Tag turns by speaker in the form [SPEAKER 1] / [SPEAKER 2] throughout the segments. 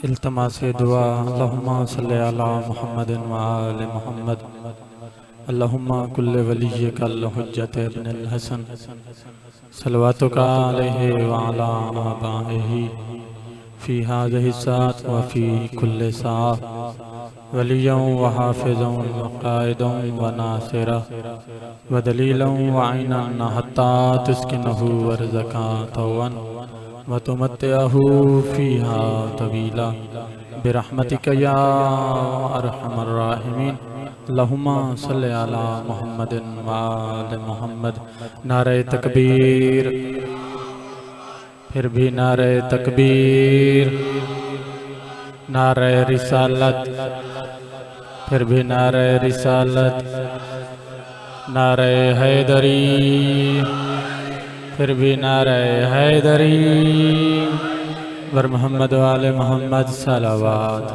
[SPEAKER 1] इल्तमास दुआ अल्लाहुम्मा सल्लि अला मुहम्मदिन व आले मुहम्मद अल्लाहुम्मा कुल्ले वलिय्यकल हुज्जत इब्नुल हसन सलवातुका अलैहि व अला आबाइही फी हाज़िहि साअत व फी कुल्li साअ वलिय्यन व हाफ़िज़न व क़ाइदन व नासिरा व दलीलन व ऐनन हत्ता तुस्किनहु अर्ज़का तौअन व तुमत्तिअहु फ़ीहा तवीला बिरहमतिका या अरहमर राहिमीन। अल्लाहुम्मा सल्लि अला मुहम्मदिन व आले मुहम्मद। नारे तकबीर, फिर भी नारे तकबीर, नारे रिसालत, फिर भी नारे रिसालत, नारे हैदरी, फिर भी नारे हैदरी, वर मोहम्मद वाले मोहम्मद सलावत।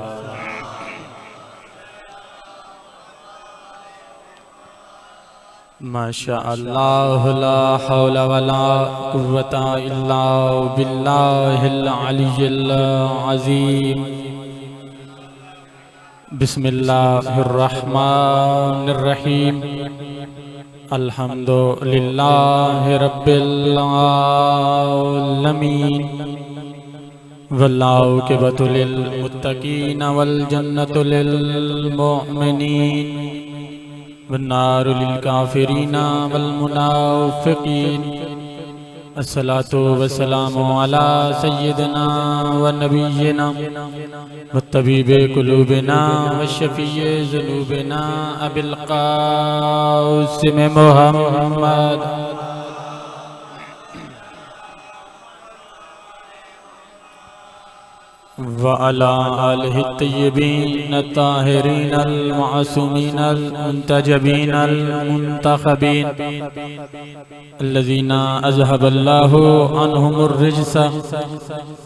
[SPEAKER 1] माशा अल्लाह ला हौला वला कुव्वता इल्ला बिल्लाहिल अलिय्यिल अज़ीम। बिस्मिल्लाहिर रहमानिर रहीम। अल्हम्दुलिल्लाहि रब्बिल आलमीन वल्लाहु अक़िबतु लिल मुत्तक़ीन वल जन्नतु लिल मुमिनीन वन्नारु लिल काफ़िरीन वल मुनाफ़िक़ीन। अस्सलातु वस्सलामु अला सय्यिदिना व नबिय्यिना व तबीबे कुलूबिना व शफ़ीए ज़ुनूबिना अबिल क़ासिम मुहम्मद व अला आलिहि तय्यबीन ताहिरीन अल मासूमीन अल मुंतजबीन अल मुंतखबीन अल्लज़ीना अज़हबल्लाहु अन्हुमुर रिज्स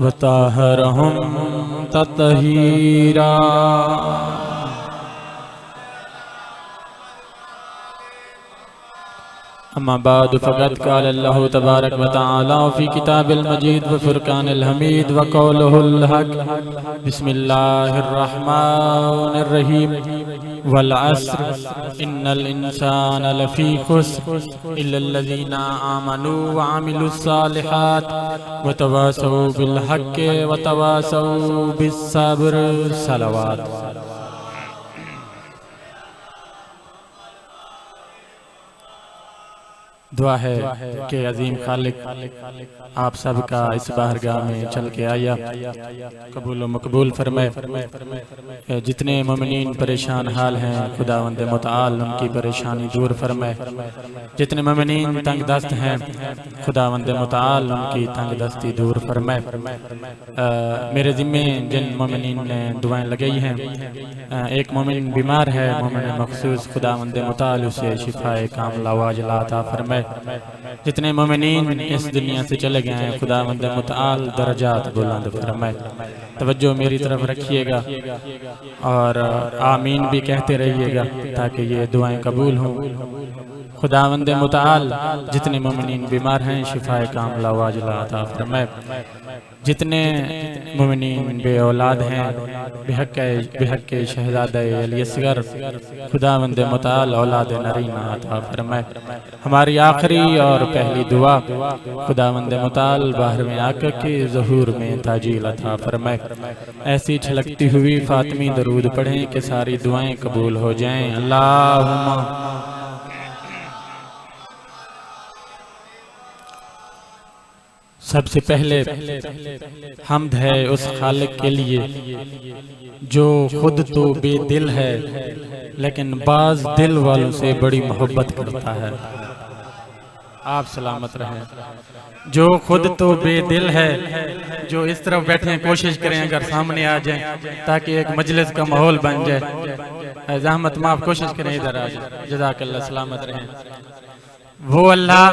[SPEAKER 1] व ताहरहुम तत्हीरा। अम्मा बाद फ़क़द क़ाल अल्लाहु तबारक व तआला फ़ी किताबिल मजीद व फ़ुरक़ानिल हमीद व क़ौलुहुल हक़। बिस्मिल्लाहिर रहमानिर रहीम। वल अस्र इन्नल इंसाना लफ़ी ख़ुस्र इल्लल्लज़ीना आमनू व अमिलुस सालिहात व तवासौ बिल हक़्क़ि व तवासौ बिस सब्र। सलावत। दुआ है कि अजीम खालिक आप सबका इस बारगाह में चल के आया कबूल व मकबूल फरमाए। जितने मोमिनीन परेशान हाल हैं खुदावंद मुतआल उनकी परेशानी दूर फरमाए। जितने मोमिनीन तंग दस्त हैं खुदावंद मुतआल उनकी तंग दस्ती दूर फरमाए। मेरे ज़िम्मे जिन मोमिनीन ने दुआएं लगाई हैं, एक मोमिन बीमार है, मोमिन मखसूस खुदावंद मुतआल उसे शिफाए कामिला वाजिला अता फरमाए। जितने मोमिनीन इस दुनिया से चले गए हैं खुदावंद मुतआल दर्जात बुलंद फरमाए। तवज्जो मेरी तरफ रखिएगा और आमीन भी कहते रहिएगा ताकि ये दुआएं कबूल हों। खुदावंद मुतआल जितने मोमिनीन बीमार हैं शिफाए कामिला वाजिला अता फरमाए। जितने मोमिनीन बे औलाद हैं बेहक़ शहज़ादा अली असग़र खुदावंद मुतआल औलाद नरीना अता फरमाए। हमारी आखिरी और पहली दुआ खुदावंद मुतआल बाहरवें आका के ज़हूर में ताजील अता फरमाए। ऐसी छलकती हुई फ़ातिमी दरूद पढ़ें कि सारी दुआएं कबूल हो जाएं। अल्लाहुम्मा। सबसे पहले हम्द है उस खालिक के लिए जो खुद तो बेदिल है लेकिन बाज दिल वालों से बड़ी मोहब्बत करता है। आप सलामत रहें। जो खुद तो बेदिल है, जो इस तरफ बैठे हैं कोशिश करें अगर सामने आ जाएं ताकि एक मजलिस का माहौल बन जाए। ज़हमत माफ कोशिश करें इधर आ जाए। जज़ाकल्लाह। सलामत रहें। वो अल्लाह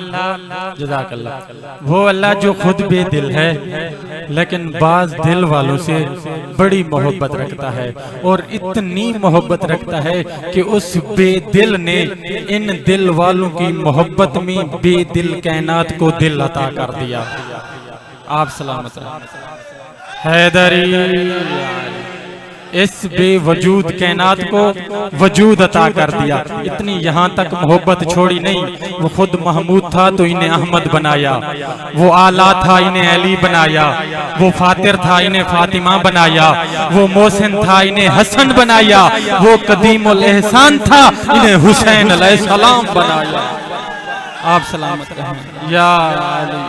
[SPEAKER 1] जज़ाकल्लाह, वो अल्लाह जो खुद बेदिल है लेकिन बाज दिल वालों से बड़ी मोहब्बत रखता है और इतनी मोहब्बत रखता है कि उस बेदिल ने इन दिल वालों की मोहब्बत में बेदिल कायनात को दिल अता कर दिया। आप सलामत रहें। हैदरी इस बेवजूद कायनात को वजूद अता कर दिया। इतनी यहाँ तक मोहब्बत छोड़ी नहीं, वो खुद महमूद था तो इन्हें अहमद बनाया, वो आला था इन्हें अली बनाया, वो फातिर था इन्हें फातिमा बनाया, वो मोहसिन था इन्हें हसन बनाया, वो कदीमुल एहसान था इन्हें हुसैन अलैहिस्सलाम बनाया। आप सलामत रहें या अली,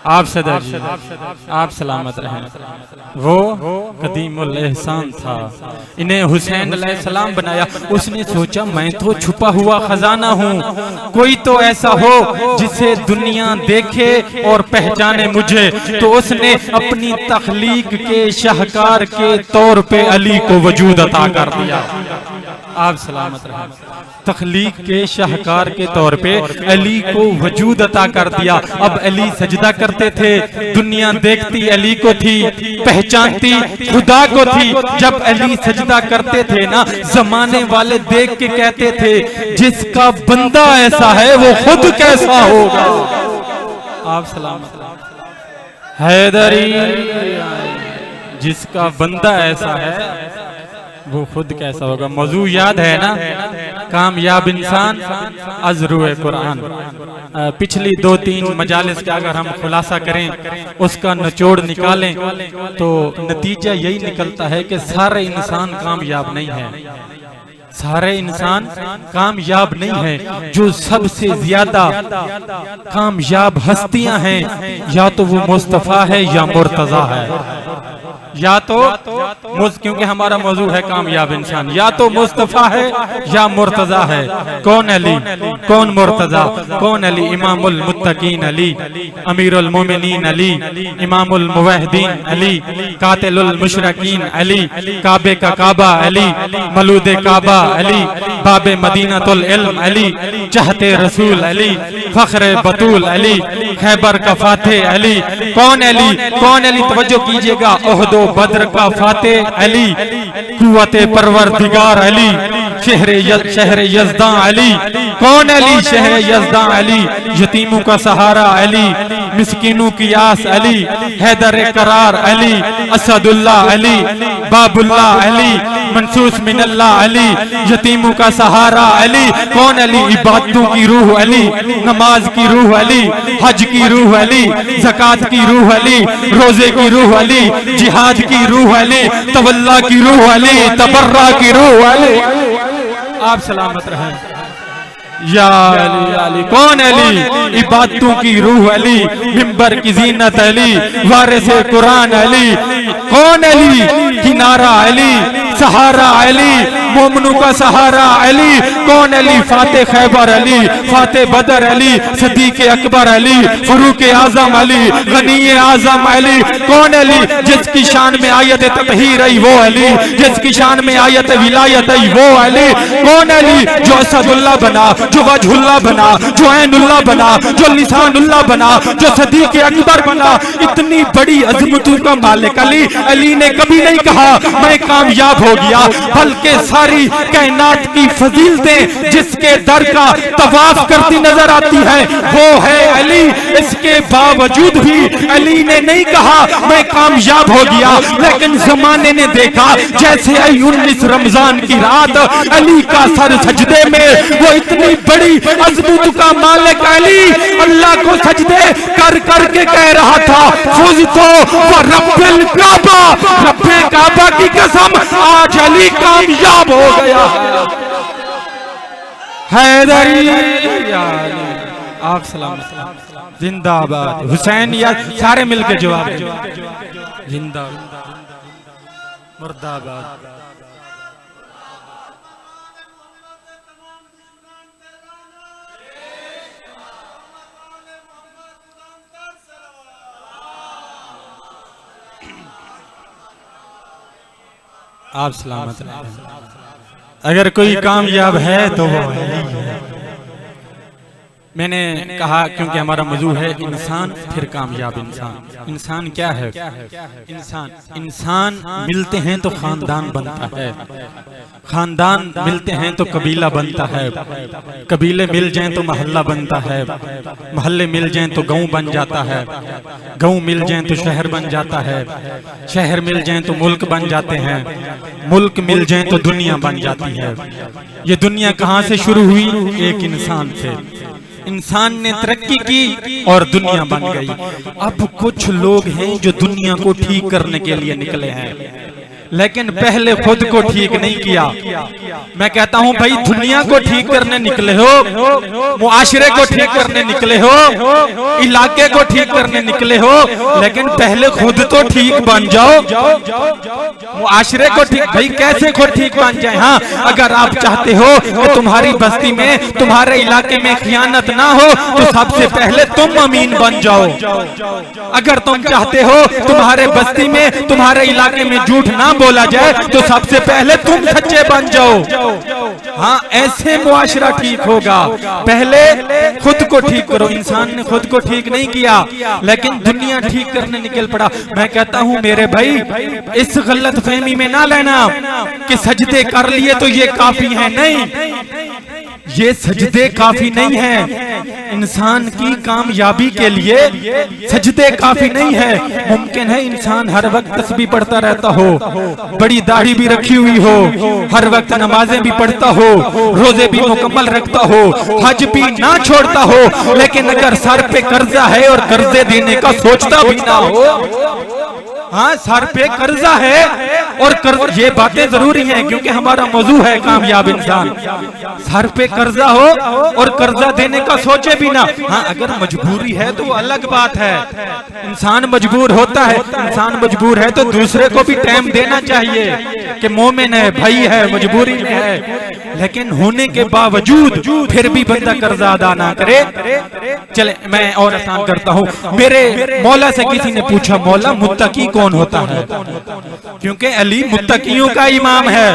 [SPEAKER 1] आप सदर जी, आप सलामत रहें। वो कदीमुल एहसान था इन्हें हुसैन अलैहिस्सलाम बनाया। उसने सोचा मैं तो छुपा हुआ खजाना हूँ, कोई तो ऐसा हो जिसे दुनिया देखे और पहचाने मुझे। तो उसने अपनी तख्लीक के शाहकार के तौर पे अली को वजूद अता कर दिया। आप सलामत रहें। तख्लीक के शाहकार के तौर पे अली को वजूद अता कर दिया। अब अली सजदा करते थे, दुनिया देखती अली को थी, पहचानती खुदा को थी। जब अली सजदा करते थे ना, जमाने वाले देख के कहते थे जिसका बंदा ऐसा है वो खुद कैसा होगा। आप सलामत। हैदरी जिसका बंदा ऐसा है वो खुद कैसा होगा। मौजू याद है ना, कामयाब इंसान अज़रुए कुरान। पिछली 2-3 मजालिस का अगर हम खुलासा करें, उसका निचोड़ निकालें तो नतीजा यही निकलता है कि सारे इंसान कामयाब नहीं है, सारे इंसान कामयाब नहीं है। जो सबसे ज्यादा कामयाब हस्तियां हैं या तो वो मुस्तफा है या मुर्तजा है, या तो क्योंकि हमारा मौजू है कामयाब इंसान, या तो मुस्तफा है या मुर्तजा है। कौन अली, कौन मुर्तजा, कौन अली? इमामुल मुत्तकीन अली, अमीरुल मोमिनीन अली, इमामुल मुवहिदीन अली, कातिलुल मुशरिकीन अली, काबे का काबा अली, मलूदे काबा अली, बाबे मदीनतुल इल्म अली, चाहते रसूल अली, फख्रे बतूल अली, खैबर का फातेह अली। कौन अली, कौन अली? तवज्जो कीजिएगा। ओहदो बद्र का फातेह अली, कुव्वते परवरदिगार अली, शहर यज़दां अली। कौन अली? शहर यज़दां अली, यतीमों का सहारा अली, मिस्कीनों की आस अली, हैदर करार अली, असदुल्लाह अली, बाबुल्लाह अली, मनसूस मिनल्लाह अली, यतीमों का सहारा अली। कौन अली? इबादतों की रूह अली, नमाज की रूह अली, हज की रूह अली, ज़कात की रूह अली, रोजे की रूह अली, जिहाद की रूह अली, तवल्ला की रूह अली, तबर्रा की रूह अली। आप सलामत रहें या अली, अली। कौन अली? इबादतों की रूह अली, मिंबर की जीनत अली, वारिसे कुरान अली। कौन अली? किनारा अली, सहारा अली, मोमनों का सहारा अली। कौन अली? फाते खैबर अली, फाते बदर अली, सदीक अकबर अली, फरूक आजम अली, गनी आजम अली। कौन अली? जिसकी शान में आयत ततहीर आई वो अली, जिसकी शान में आयत विलायत आई वो अली। कौन अली? जो असदुल्लाह बना, जो वजहुल्लाह बना, जो ऐनुल्लाह बना, जो लिसानुल्लाह बना, जो सदीक अकबर बना। इतनी बड़ी अजमतों का मालिक अली। अली ने कभी नहीं कहा मैं कामयाब हो गया, बल्कि सारी कायनात की फजीलतें जिसके दर का तवाफ करती नजर आती है वो है अली। इसके बावजूद भी अली ने नहीं कहा मैं कामयाब हो गया, लेकिन जमाने ने देखा जैसे 19 रमजान की रात अली का सर सजदे में, वो इतनी बड़ी अजमत का मालिक अली अल्लाह को सजदे कर करके कह रहा था फुज़ तो रब्बिल काबा, रब्बे काबा की कसम आज अली कामयाब हो गया। हैदरी आप सलामत। जिंदाबाद हुसैन या सारे मिलकर जवाब जिंदाबाद मुर्दाबाद। आप सलामत रहें। अगर कोई कामयाब है तो वो अली है। मैंने कहा क्योंकि हमारा मौजू है इंसान फिर कामयाब इंसान। इंसान क्या है? इंसान मिलते हैं तो खानदान बनता है, खानदान मिलते हैं तो कबीला बनता है, कबीले मिल जाएं तो मोहल्ला बनता है, मोहल्ले मिल जाएं तो गांव बन जाता है, गांव मिल जाएं तो शहर बन जाता है, शहर मिल जाएं तो मुल्क बन जाते हैं, मुल्क मिल जाएं तो दुनिया बन जाती है। ये दुनिया कहाँ से शुरू हुई? एक इंसान से। इंसान ने तरक्की की और दुनिया बन गई। अब कुछ लोग हैं जो दुनिया को ठीक करने के लिए निकले हैं, लेकिन पहले खुद को ठीक नहीं किया। मैं कहता हूं भाई, दुनिया को ठीक करने निकले हो, मुआशरे को ठीक करने निकले हो, इलाके को ठीक करने निकले हो, लेकिन पहले खुद तो ठीक बन जाओ। मुआशरे को ठीक, भाई कैसे खुद ठीक बन जाए? हाँ, अगर आप चाहते हो कि तुम्हारी बस्ती में, तुम्हारे इलाके में खियानत ना हो, तो सबसे पहले तुम अमीन बन जाओ। अगर तुम चाहते हो तुम्हारे बस्ती में, तुम्हारे इलाके में झूठ ना बोला जाए, तो सबसे पहले तुम सच्चे बन जाओ। हाँ, ऐसे मुआशरा ठीक होगा। पहले खुद को ठीक करो। इंसान ने खुद को ठीक नहीं किया, लेकिन दुनिया ठीक करने निकल पड़ा। मैं कहता हूँ मेरे भाई, इस गलत फहमी में ना लेना कि सजदे कर लिए तो ये काफी है। नहीं, ये सजदे काफी नहीं है। इंसान की कामयाबी के लिए सजदे काफी नहीं है। मुमकिन है इंसान हर वक्त तस्बीह पढ़ता रहता हो, बड़ी दाढ़ी भी रखी हुई हो, हर वक्त नमाजें भी पढ़ता हो, रोजे भी मुकम्मल रखता हो, हज भी ना छोड़ता हो, लेकिन अगर सर पे कर्जा है और कर्जे देने का सोचता भी ना हो, हाँ, सर पे कर्जा है और कर्ज, ये बातें जरूरी हैं क्योंकि हमारा मौजू है कामयाब इंसान। सर पे कर्जा हो और कर्जा देने का सोचे भी ना। हाँ, अगर मजबूरी है तो वो अलग बात है। इंसान मजबूर होता है, इंसान मजबूर है तो दूसरे को भी टाइम देना चाहिए कि मोमिन है, भाई है, मजबूरी में है, लेकिन होने के बावजूद फिर भी बंदा कर्जा अदा ना करे। चले मैं और आसान करता हूँ। मेरे मौला से किसी ने पूछा, मौला मुत्तकी कौन होता है? क्योंकि अली मुत्तकियों का इमाम है।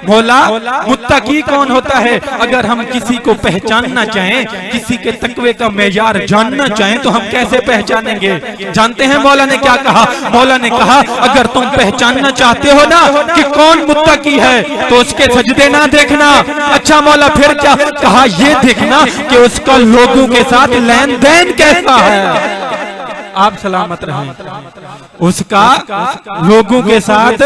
[SPEAKER 1] मौला मुत्तकी कौन होता है? अगर हम किसी को पहचानना चाहें, किसी के तकवे का मेयार जानना चाहें, तो हम कैसे पहचानेंगे? जानते हैं मौला ने क्या कहा? मौला ने कहा, अगर तुम पहचानना चाहते हो ना कि कौन मुत्तकी है, तो उसके सजदे ना देखना। अच्छा मौला, फिर क्या कहा? ये देखना कि उसका लोगों के साथ लेन देन कैसा है। आप सलामत रहें। उसका लोगों के साथ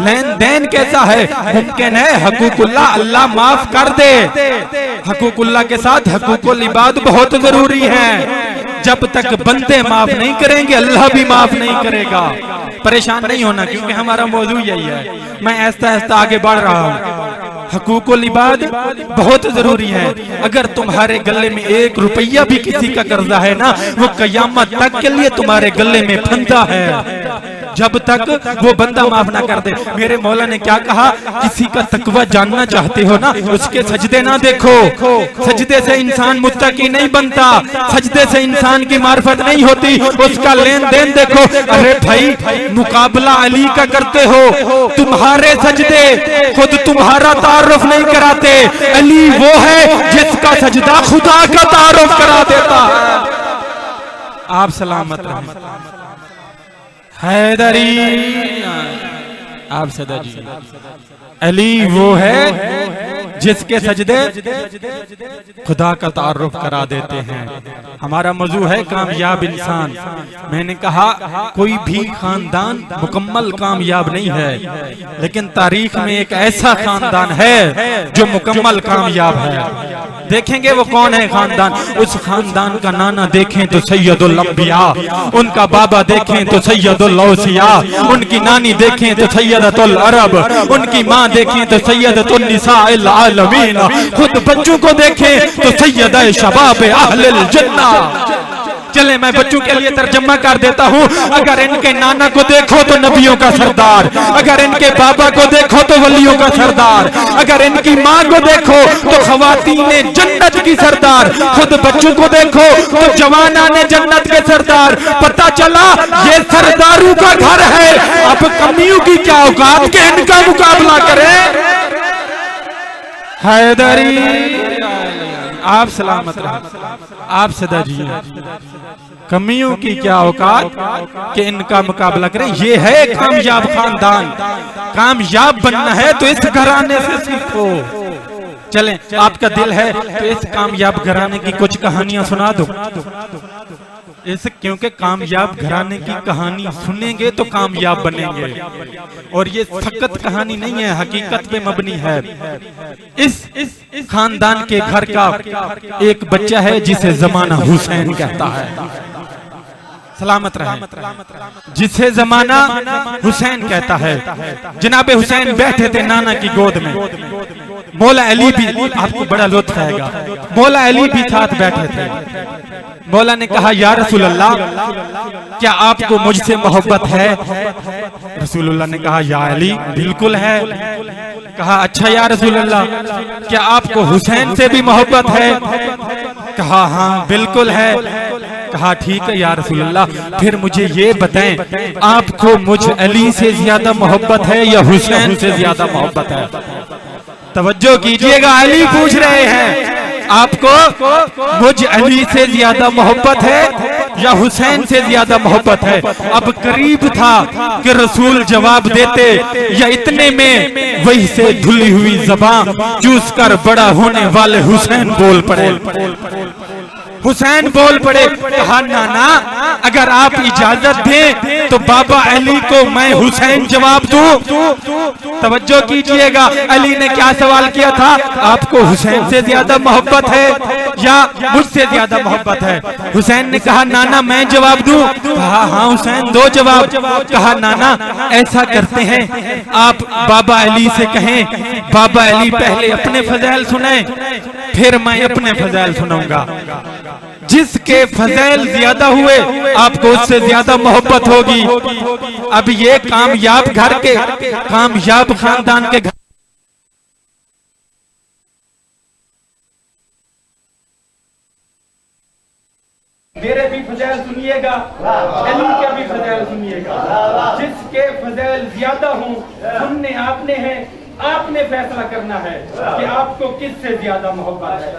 [SPEAKER 1] लेन देन कैसा है? मुमकिन है हकूकुल्लाह अल्लाह माफ कर दे। हकूकुल्लाह के साथ हकूकुल इबाद बहुत जरूरी है। जब तक बंदे माफ नहीं करेंगे, अल्लाह भी माफ नहीं करेगा। परेशान नहीं होना, क्योंकि हमारा मौजू यही है। मैं ऐसा ऐसा आगे बढ़ रहा हूँ। हकूकुल इबाद बहुत जरूरी है। अगर तुम्हारे गले में 1 रुपया भी किसी का कर्जा है ना, वो कयामत तक के लिए तुम्हारे गले में फंदा है, जब तक वो बंदा माफ ना कर दे। मेरे मौला ने क्या कहा? किसी का तकवा जानना चाहते हो ना, उसके सजदे ना देखो। सजदे से इंसान मुत्तकी नहीं बनता, सजदे से इंसान की मार्फत नहीं होती, उसका लेन देन देखो। अरे भाई, मुकाबला अली का करते हो, तुम्हारे सजदे खुद तुम्हारा तारुफ नहीं कराते। अली वो है जिसका सजदा खुदा का तारुफ करा देता है। आप सलामत रहें। हैदरी, आप सदा जी। अली वो है जिसके सजदे खुदा का तारुफ करा देते हैं। हमारा मौजू है कामयाब इंसान। मैंने कहा कोई भी खानदान मुकम्मल कामयाब नहीं है, लेकिन तारीख में एक ऐसा खानदान है जो मुकम्मल कामयाब है। देखेंगे वो कौन है खानदान। उस खानदान का नाना देखें तो सैयदुल अंबिया, उनका बाबा देखें तो सैयदुल औसिया, उनकी नानी देखें तो सैयदतुल अरब, उनकी माँ देखें तो सैयदतुन निसाइल आलमीन, खुद बच्चों को देखें तो सैयदा शबाब अहलिल जन्नह। चले मैं बच्चों के लिए तर्जमा कर देता हूँ। अगर इनके नाना को देखो तो नबियों का सरदार, अगर इनके बाबा को देखो तो वलियों का सरदार, अगर इनकी माँ को देखो तो खवातीने जन्नत की सरदार, खुद बच्चों को देखो तो जवानाने जन्नत के सरदार। पता चला ये सरदारों का घर है। अब कमियों की क्या औकात के इनका मुकाबला करे। हैदरी आप सलामत रहें, आप सदा जिए। कमियों की क्या औकात कि इनका मुकाबला करें। ये है कामयाब खानदान। कामयाब बनना है तो इस घराने से सीखो। चलें, आपका दिल है तो इस कामयाब घराने की कुछ कहानियां सुना दो। इस क्योंकि कामयाब घराने की कहानी सुनेंगे तो कामयाब बनेंगे, और ये फकत कहानी नहीं है, हकीकत पे मबनी है। इस खानदान के घर का एक बच्चा है जिसे जमाना हुसैन कहता है। सलामत रहे। जिसे जमाना हुसैन कहता है। जनाबे हुसैन बैठे थे नाना की गोद में। मौला अली भी, आपको बड़ा लुत्फ आएगा, मौला अली भी साथ बैठे थे। मौला ने कहा, या रसूल अल्लाह, क्या आपको मुझसे मोहब्बत है? रसूलुल्लाह ने कहा, या अली, बिल्कुल है। कहा, अच्छा या रसूल अल्लाह, क्या आपको हुसैन से भी मोहब्बत है? कहा, हाँ बिल्कुल है। कहा, ठीक है या रसूल अल्लाह, फिर मुझे ये बताएं, आपको मुझ अली से ज्यादा मोहब्बत है या हुसैन से ज्यादा मोहब्बत है? तवज्जो कीजिएगा, अली पूछ रहे हैं, आपको मुझ अली से ज्यादा मोहब्बत है या हुसैन से ज्यादा मोहब्बत है? अब करीब था कि रसूल जवाब देते, या इतने में वही से धुली हुई ज़बान चूस कर बड़ा होने वाले हुसैन बोल पड़े। हुसैन बोल पड़े। कहा, नाना, अगर आप इजाजत दें तो बाबा अली को मैं हुसैन जवाब दूं। तवज्जो कीजिएगा, अली ने क्या सवाल किया था? आपको हुसैन से ज्यादा मोहब्बत है या मुझसे ज्यादा मोहब्बत है? हुसैन ने कहा, नाना मैं जवाब दूं? कहा, हाँ हुसैन दो जवाब। कहा, नाना ऐसा करते हैं, आप बाबा अली से कहें, बाबा अली पहले अपने फज़ैल सुनाएं, फिर मैं अपने फज़ैल सुनाऊंगा। जिसके फज़ैल ज्यादा हुए आपको उससे ज्यादा मोहब्बत होगी। अब ये कामयाब घर के, कामयाब खानदान के घर
[SPEAKER 2] मेरे भी फज़ैल सुनिएगा, अली के भी फज़ैल सुनिएगा। जिसके फज़ैल ज्यादा हों सुनने आपने हैं, आपने फैसला करना है कि आपको किससे ज्यादा मोहब्बत है।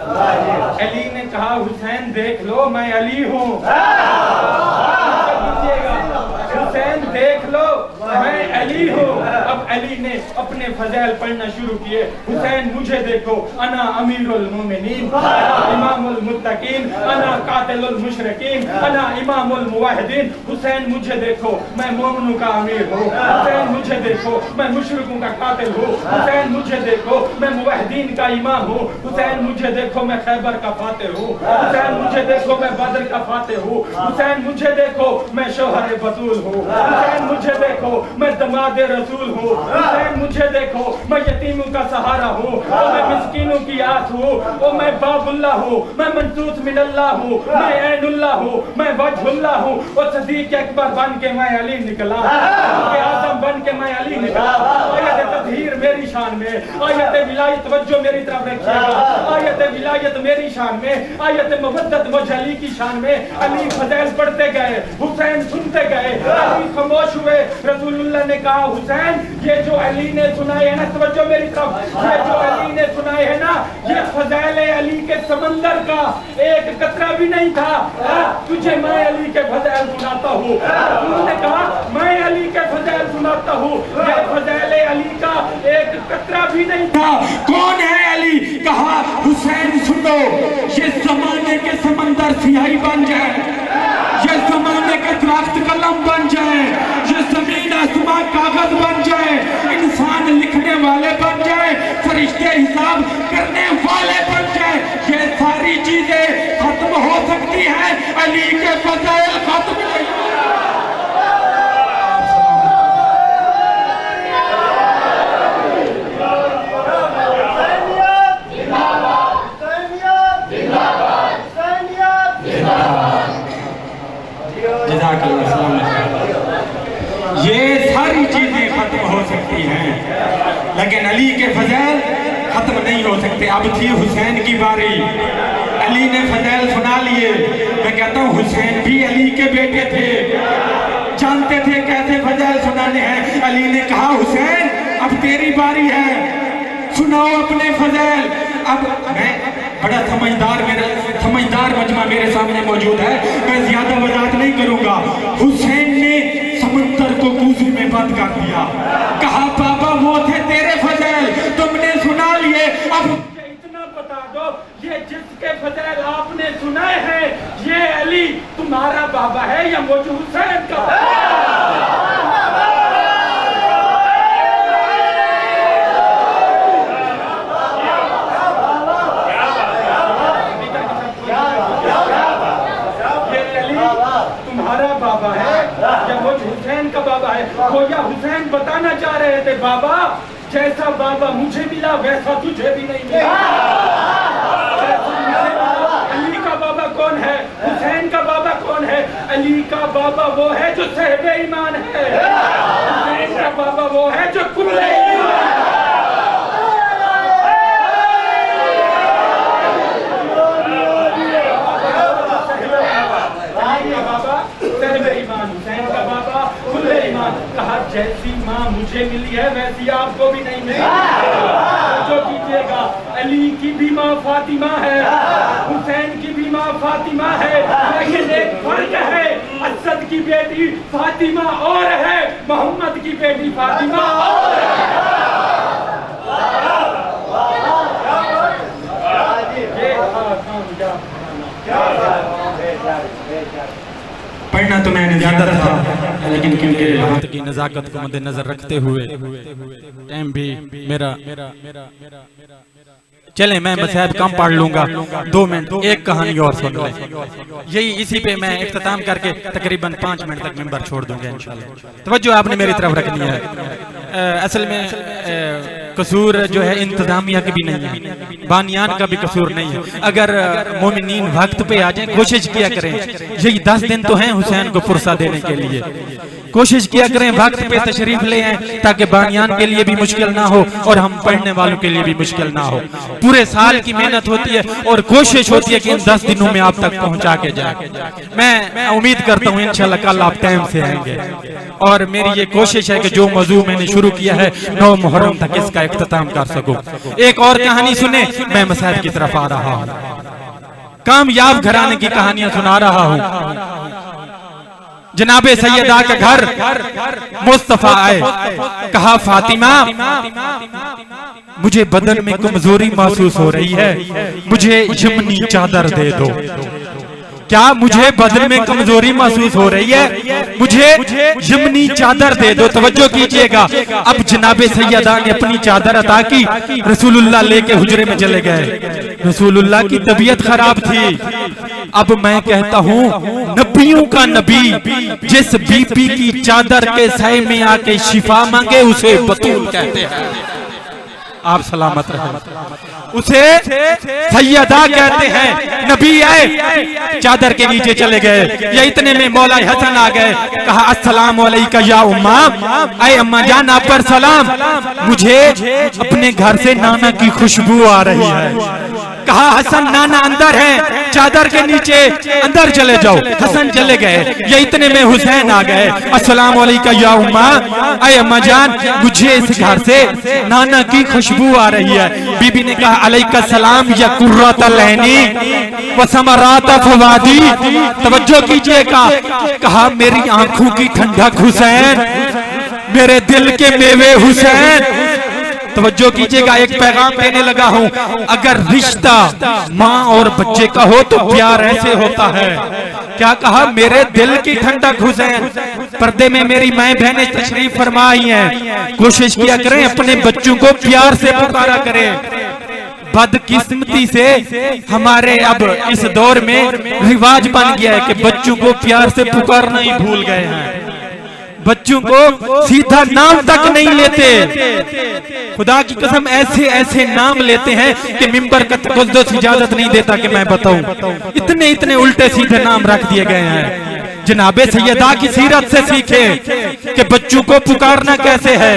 [SPEAKER 2] अली ने कहा, हुसैन देख लो मैं अली हूँ। हुसैन देख लो मैं अली हूँ। अब अली ने अपने फज़ैल पढ़ना शुरू किए। हुसैन मुझे देखो, अना अमीरुल मोमिनीन, इमामुल मुत्तकीन, अना कातिलुल मुशरिकीन, अना इमामुल मुवाहिदीन। हुसैन मुझे देखो, मैं मोमिनों का अमीर हूँ। हुसैन मुझे देखो, मैं मुशरिकों का कातिल हूँ। हुसैन मुझे देखो, मैं मुवाहिदीन का इमाम हूँ। हुसैन मुझे देखो, मैं खैबर का फातिह हूँ। हुसैन मुझे देखो, मैं बदर का फातिह हूँ। हुसैन मुझे देखो, मैं शोहर बतूल हूँ। हुसैन मुझे देखो, मैं दमाद रसूल हूँ। हुसैन मुझे देखो, मैं यतीमों का सहारा हूँ, मैं मिस्कीनों की आस हूँ, मैं बाबुल्ला हूँ, मैं मंसूस मिनल्ला हूँ, मैं ऐनुल्लाह हूँ, मैं वजहुल्लाह हूँ। और सदीक अकबर बन के मैं अली निकला, आज़म बन के मैं अली निकला। आयत तज़हीर मेरी शान में, आयत विलायत तवज्जो मेरी तरफ रखिएगा, आयत विलायत मेरी शान में, आयत मवद्दत मुझ अली की शान में। अली फज़ैल पढ़ते गए, हुसैन सुनते गए, अली खामोश हुए। रसूलुल्लाह ने कहा, हुसैन ये जो अली ने सुनाए है ना, तवज्जो मेरी तरफ, ये जो अली ने सुनाए है ना, ये फज़ैल अली के समंदर का एक कतरा भी नहीं था। तुझे मैं अली के फज़ैल सुनाता हूँ। उन्होंने कहा, मैं अली के फज़ैल सुनाता हूँ, ये फज़ैल अली का एक कतरा भी नहीं था। कौन है अली? कहा, हुसैन सुनो, ये जमाने के समंदर सियाही बन जाए, ये जमाने के दरख्त कलम बन जाए, ये जमीन आसमां कागज बन जाए, इंसान लिखने वाले बन जाए, फरिश्ते हिसाब करने वाले बन जाए, ये सारी चीजें खत्म हो सकती हैं, अली के फज़ैल खत्म नहीं। ये सारी चीजें खत्म हो सकती हैं, लेकिन अली के फज़ैल खत्म नहीं हो सकते। अब थी हुसैन की बारी, अली ने फज़ैल सुना लिए। मैं कहता हूँ, हुसैन भी अली के बेटे थे, जानते थे कैसे फज़ैल सुनाने हैं। अली ने कहा, हुसैन अब तेरी बारी है, सुनाओ अपने फज़ैल। अब मैं बड़ा समझदार मजमा मेरे सामने मौजूद है, मैं ज्यादा वजाहत नहीं करूंगा। हुसैन ने समंदर को कूफे में बंद कर दिया, कहा बाबा वो थे तेरे फजैल, तुमने सुना लिए, अब इतना बता दो, ये जिसके फजैल आपने सुनाए हैं, ये अली तुम्हारा बाबा है या मुझे हुसैन का बाबा? तुम्हारा बाबा है या मुझ हुसैन का बाबा है? गोया हुसैन बताना चाह रहे थे, बाबा जैसा बाबा मुझे मिला वैसा तुझे भी नहीं मिला। अली का बाबा कौन है? हुसैन का बाबा कौन है? अली का बाबा वो है जो साहिब ईमान है, हुसैन का बाबा वो है जो कुल्ले ईमान है। कहा जैसी माँ मुझे मिली है वैसी आपको भी नहीं मिली। जो कीजिएगा, अली की भी माँ फातिमा है, हुसैन की भी माँ फातिमा है, लेकिन एक फर्क है, असद की बेटी फातिमा और है, मोहम्मद की बेटी फातिमा और है। पढ़ना तो मैंने ज्यादा था, लेकिन क्योंकि
[SPEAKER 1] वक्त की नजाकत को मद्देनजर रखते हुए टाइम भी मेरा चले, मैं बस कम पढ़ लूंगा, 2 मिनट एक कहानी और सुन लें, यही इसी पे मैं इख्तिताम करके तकरीबन 5 मिनट तक मेंबर छोड़ दूंगा इंशाल्लाह। तवज्जो आपने मेरी तरफ रखनी है। असल में कसूर जो है इंतजामिया की भी नहीं है, बानियान का भी कसूर नहीं है। अगर मोमिनीन वक्त पे आ जाए, कोशिश किया करें, यही 10 दिन तो हैं हुसैन को फुर्सा देने के लिए, कोशिश किया करें वक्त पे तशरीफ ले आए, ताकि बानियान के लिए भी मुश्किल ना हो और हम पढ़ने वालों के लिए भी मुश्किल ना हो। पूरे साल की मेहनत होती है और कोशिश होती है कि इन 10 दिनों में आप तक पहुंचा के जाए। मैं उम्मीद करता हूं इंशाल्लाह कल आप टाइम से आएंगे, और मेरी ये कोशिश है कि जो मौजू मैंने शुरू किया है 9 मुहर्रम तक इसका इख्तिताम कर सकूं। एक और कहानी सुने, मैं मसाइब की तरफ आ रहा हूं, कामयाब घराने की कहानियां सुना रहा हूं। जनाबे सैयदा का घर मुस्तफा आए, कहा फातिमा मुझे बदन में कमजोरी महसूस हो रही है, मुझे यमनी चादर दे दो। क्या मुझे बदन में कमजोरी महसूस हो रही है, मुझे यमनी चादर दे दो। तवज्जो कीजिएगा, अब जनाबे सैयदा ने अपनी चादर अता की, रसूलुल्लाह लेके हुजरे में चले गए। रसूलुल्लाह की तबीयत खराब थी। अब मैं कहता हूँ नबियों का नबी जिस बीबी की चादर के साए में आके शिफा मांगे उसे बतूल कहते हैं। आप सलामत रहे। उसे सैयदा कहते हैं। नबी आए, चादर के नीचे चले गए, या इतने में मौला हसन आ गए, कहा अस्सलाम वालेकुम या उम्मा, ऐ अम्मा जान आप पर सलाम, मुझे अपने घर से नाना की खुशबू आ रही है। कहा हसन नाना अंदर है, चादर के नीचे, अंदर चले जाओ। हसन चले गए, या इतने में हुसैन आ गए, अस्सलाम वालेकुम या उम्मा, ऐ अम्मा जान मुझे इस घर से नाना की खुशबू आ रही है। बीबी ने कहा अलैका सलाम या कुर्रतल ऐनी व समरात फवादी। तवज्जो कीजिएगा, कहा मेरी आंखों की ठंडक हुसैन, मेरे दिल के मेवे हुसैन। तवज्जो कीजिएगा, एक पैगाम देने लगा हूं, अगर रिश्ता माँ और बच्चे का हो तो प्यार ऐसे होता है। क्या कहा, मेरे दिल की ठंडक हुसैन। पर्दे में मेरी माएं बहनें तशरीफ फरमा आई हैं, कोशिश किया करें अपने बच्चों को प्यार से पुकारा करें। बदकिस्मती से हमारे अब इस दौर में रिवाज बन गया है कि बच्चों को प्यार से पुकारना ही भूल गए हैं, बच्चों को सीधा नाम तक नहीं लेते। खुदा की कसम ऐसे ऐसे नाम लेते हैं कि मिंबर का तकद्दुस इजाजत नहीं देता कि मैं बताऊं। इतने इतने उल्टे सीधे नाम रख दिए गए हैं। जनाबे सैयदा की सीरत से सीखे कि बच्चों को पुकारना कैसे है,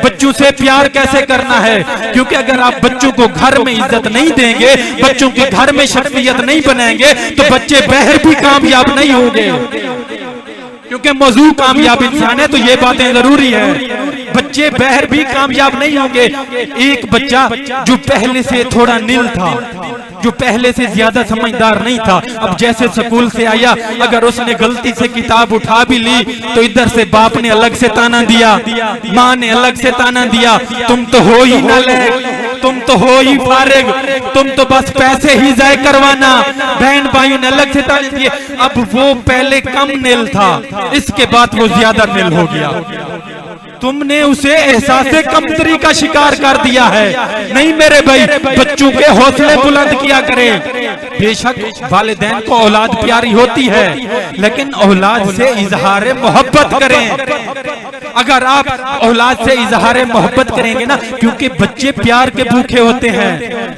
[SPEAKER 1] बच्चों से प्यार कैसे करना है। क्योंकि अगर आप बच्चों को घर में इज्जत नहीं देंगे, बच्चों के घर में शख्सियत नहीं बनाएंगे, तो बच्चे बहर भी कामयाब नहीं होंगे। क्योंकि मौजू कामयाब इंसान है तो ये बातें जरूरी है। बच्चे बहर भी कामयाब नहीं होंगे। एक बच्चा जो पहले से थोड़ा नील था, जो पहले से ज्यादा समझदार नहीं था, अब जैसे स्कूल से आया अगर उसने गलती से किताब उठा भी ली तो इधर से बाप ने अलग से ताना दिया, माँ ने अलग से ताना दिया, तुम तो हो ही नालायक, तुम तो हो ही फारिग, तुम तो बस पैसे ही जाय करवाना। बहन भाइयों ने अलग से ताने दिए। अब वो पहले कम नील था, इसके बाद वो ज्यादा नील हो गया। तुमने उसे एहसासे कमतरी का शिकार कर दिया है। नहीं मेरे भाई, बच्चों के हौसले बुलंद किया करें। बेशक वालिदैन को औलाद प्यारी होती है, लेकिन औलाद से इजहार मोहब्बत करें। अगर आप औलाद से इजहार मोहब्बत करेंगे ना, क्योंकि बच्चे प्यार के भूखे होते हैं,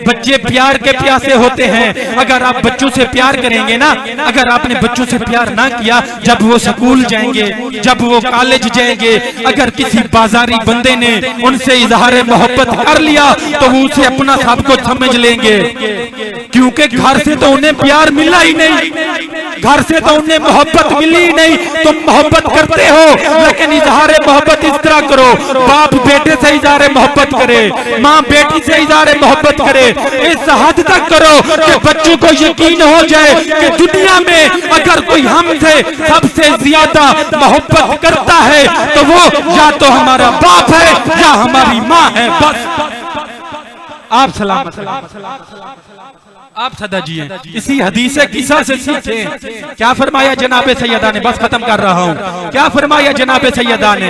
[SPEAKER 1] बच्चे प्यार के प्यासे होते हैं। अगर आप बच्चों से प्यार करेंगे ना, अगर आपने बच्चों से प्यार ना किया, जब वो स्कूल जाएंगे, जब वो कॉलेज जाएंगे, अगर किसी बाजारी बंदे ने उनसे इजहार मोहब्बत कर लिया तो वो उसे अपना सब कुछ समझ लेंगे, क्योंकि घर से तो उन्हें प्यार मिला ही नहीं, घर से तो उन्हें मोहब्बत मिली ही नहीं। तुम मोहब्बत करते हो, लेकिन इजहार मोहब्बत इस तरह करो, बाप बेटे से इजहार मोहब्बत करे, माँ बेटी से इजहार मोहब्बत करे, इस हद तक करो कि बच्चों को यकीन हो जाए कि दुनिया में अगर कोई हमसे सबसे ज्यादा मोहब्बत करता है तो वो या तो हमारा बाप है या हमारी माँ है। बस आप सलामत, आप सदा जी हैं। इसी हदीस किस्सा से सीखे। क्या फरमाया जनाबे सैयदा ने, बस खत्म कर रहा हूँ। क्या फरमाया जनाबे सैयदा ने,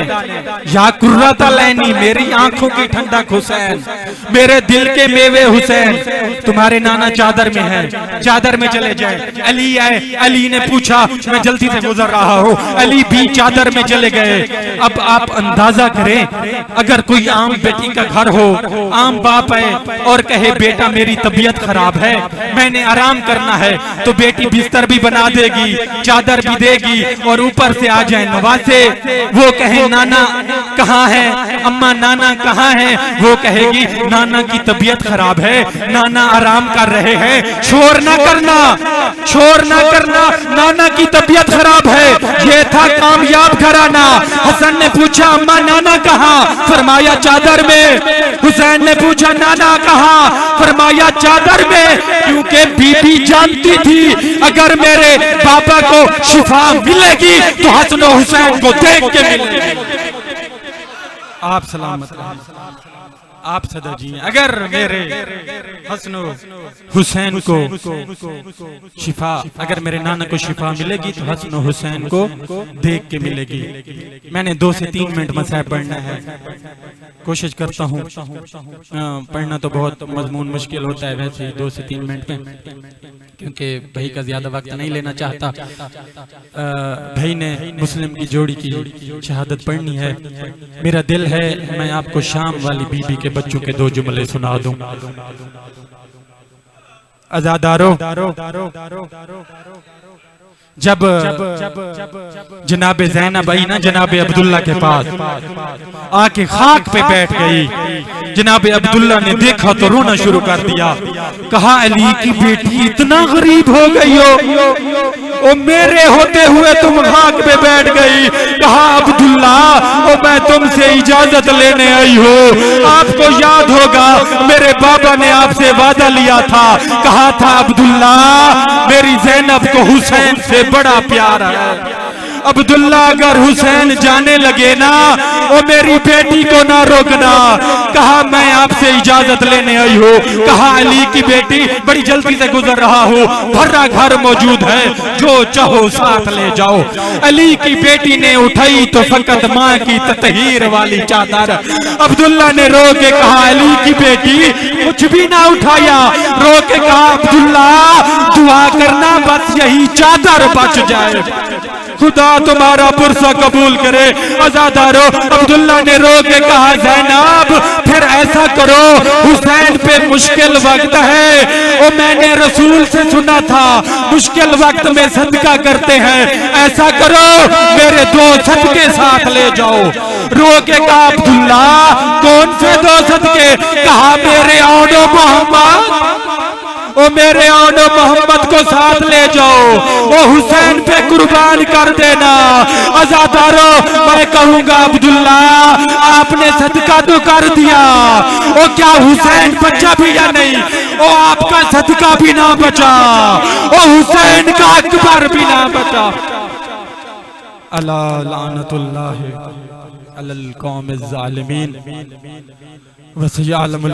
[SPEAKER 1] या कुर्रता लैनी, मेरी आंखों की ठंडक हुसैन, मेरे दिल के मेवे हुसैन, तुम्हारे नाना चादर में है, चादर में चले जाए। अली आए, अली ने पूछा, मैं जल्दी से गुजर रहा हूँ, अली भी चादर में चले गए। अब आप अंदाजा करें, अगर कोई आम बेटी का घर हो, आम बाप है और कहे बेटा मेरी तबीयत खराब है, मैंने आराम करना है, तो बेटी बिस्तर भी बना देगी, चादर भी देगी और ऊपर से आ जाए नवासे। वो कहे नाना कहाँ है, अम्मा नाना कहाँ है, वो कहेगी नाना की तबीयत खराब है, नाना आराम कर रहे हैं, शोर ना करना, शोर ना करना, नाना की तबीयत खराब है। ये था कामयाब घराना। हसन ने पूछा अम्मा नाना कहाँ, फरमाया चादर में। हुसैन ने पूछा नाना कहाँ, फरमाया चादर में, क्योंकि बीबी जानती थी अगर मेरे पापा को शिफा मिलेगी तो हसन और हुसैन को देख के मिलेगी। आप सलामत, आप सदा जी। अगर मेरे हसन हुसैन को शिफा, अगर मेरे नाना को शिफा मिलेगी तो हसन हुसैन को देख के मिलेगी। मैंने 2 से 3 मिनट मसाइब पढ़ना है, कोशिश करता हूँ। पढ़ना तो बहुत मजमून मुश्किल होता है वैसे 2 से 3 मिनट में, क्योंकि भाई का ज्यादा वक्त नहीं लेना चाहता। भाई ने मुस्लिम की जोड़ी की शहादत पढ़नी है। मेरा दिल है मैं आपको शाम वाली बीबी के बच्चों के 2 जुमले सुना दूं। अज़ादारो, जब जनाबे ज़ैनब आई ना जनाबे अब्दुल्ला के पास, आके खाक पे बैठ गई। जनाबे अब्दुल्ला ने देखा तो रोना शुरू कर दिया। कहा अली की बेटी इतना गरीब हो गई हो, ओ मेरे होते हुए तुम खाक पे बैठ गई। कहा अब्दुल्ला ओ मैं तुमसे इजाजत लेने आई हूँ। आपको याद होगा मेरे बाबा ने आपसे वादा लिया था, कहा था अब्दुल्ला मेरी ज़ैनब को हुसैन से बड़ा प्यार है। अब्दुल्ला अगर हुसैन जाने लगे ना, ओ मेरी बेटी को ना रोकना। कहा मैं आपसे इजाजत लेने आई हूँ। कहा अली की बेटी बड़ी जल्दी से गुजर रहा हूँ, भरा घर मौजूद है, जो चाहो साथ ले जाओ। अली की बेटी ने उठाई तो फकत माँ की ततहीर वाली चादर। अब्दुल्ला ने रो के कहा अली की बेटी कुछ भी ना उठाया, रो के कहा अब्दुल्ला दुआ करना बस यही चादर बच जाए, खुदा तुम्हारा पुरसा कबूल करे। अज़ादारो, अब्दुल्ला ने रो के कहा ज़ैनब फिर ऐसा करो, हुसैन पे मुश्किल वक्त है, और मैंने रसूल से सुना था मुश्किल वक्त में सदका करते हैं, ऐसा करो मेरे 2 सदके साथ ले जाओ। रो के कहा अब्दुल्ला कौन से 2 सदके? कहा मेरे औनो मोहम्मद, ओ मेरे औनो मोहम्मद को साथ ले जाओ, वो हुसैन पे कुर्बान कर देना। अज़ादारो, मैं कहूंगा अब्दुल्ला आपने सदका तो कर दिया, ओ क्या हुसैन बच्चा भी या नहीं? ओ आपका सदका भी ना बचा, ओ हुसैन का अकबर भी ना बचा। अला लानतुल्लाह अलल कौमिज़ ज़ालिमीन व सयअलमुल